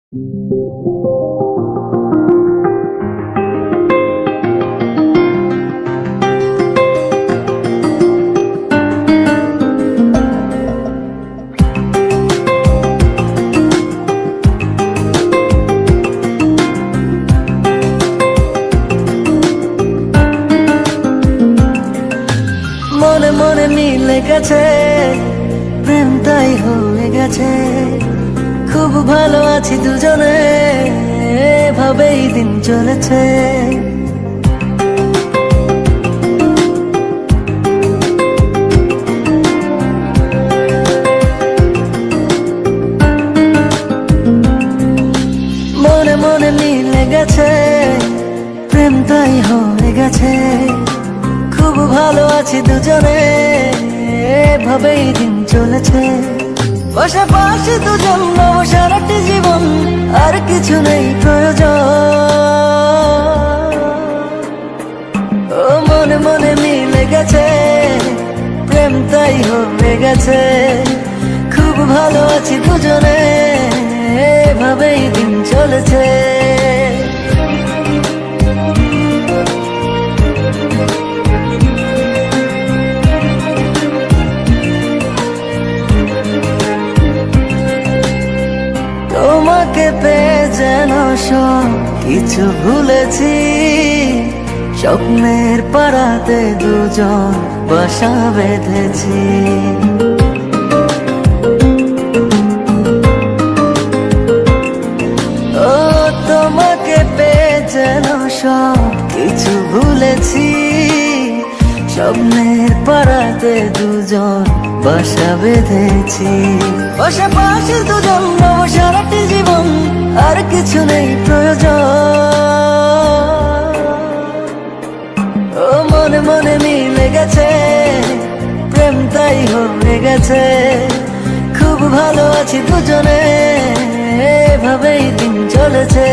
মনে মনে মিলে গেছে, প্রেম তাই হয়ে গেছে। খুব ভালো আছি দুজনে, এভাবেই দিন চলেছে। মনে মনে মিলে গেছে, প্রেম তাই হয়ে গেছে। খুব ভালো আছি দুজনে, এভাবেই দিন চলেছে। পাশাপাশি দুজন নব সারাটি জীবন, আর কিছু নেই প্রয়োজন। ও মনে মনে মিলে গেছে, প্রেম তাই হয়ে গেছে। খুব ভালো আছি দুজনে, এভাবেই দিন চলেছে। তোমাকে পেয়ে যেন সব কিছু ভুলেছি। স্বপ্নের পাড়াতে দুজন বাসা বেঁধেছি। ও তোমাকে পেয়ে যেন সব কিছু ভুলেছি। স্বপ্নের পাড়াতে দুজন বাসা বেঁধেছি। পাশাপাশি দুজন নব সারাটি জীবন, আর কিছু নেই প্রয়োজন। ও মনে মনে মিলে গেছে, প্রেম তাই হয়ে গেছে। খুব ভালো আছি দুজনে, এভাবেই দিন চলেছে।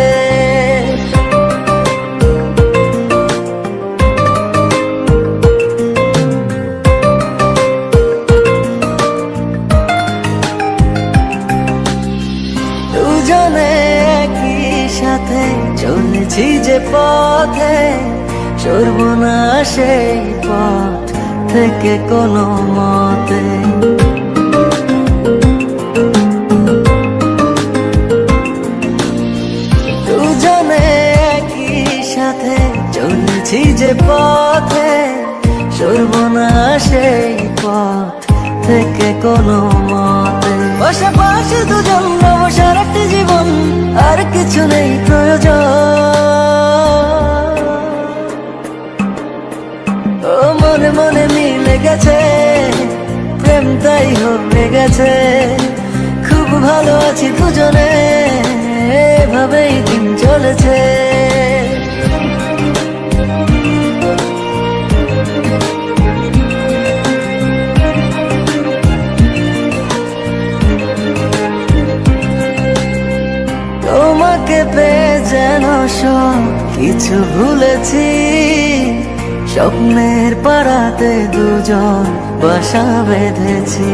দুজনে একই সাথে চলেছি যে পথে, সরব না সেই পথ থেকে কোনো মতে। দুজনে একই সাথে চলেছি যে পথে, সরব না সেই পথ থেকে কোনো মতে। পাশাপাশি দুজন নব সারাটি জীবন, আর কিছু নেই প্রয়োজন। ও মনে মনে মিলে গেছে, প্রেম তাই হয়ে গেছে। খুব ভালো আছি দুজনে, এভাবেই দিন চলেছে। তোমাকে পেয়ে যেন সব কিছু ভুলেছি। স্বপ্নের পাড়াতে দুজন বাসা বেঁধেছি।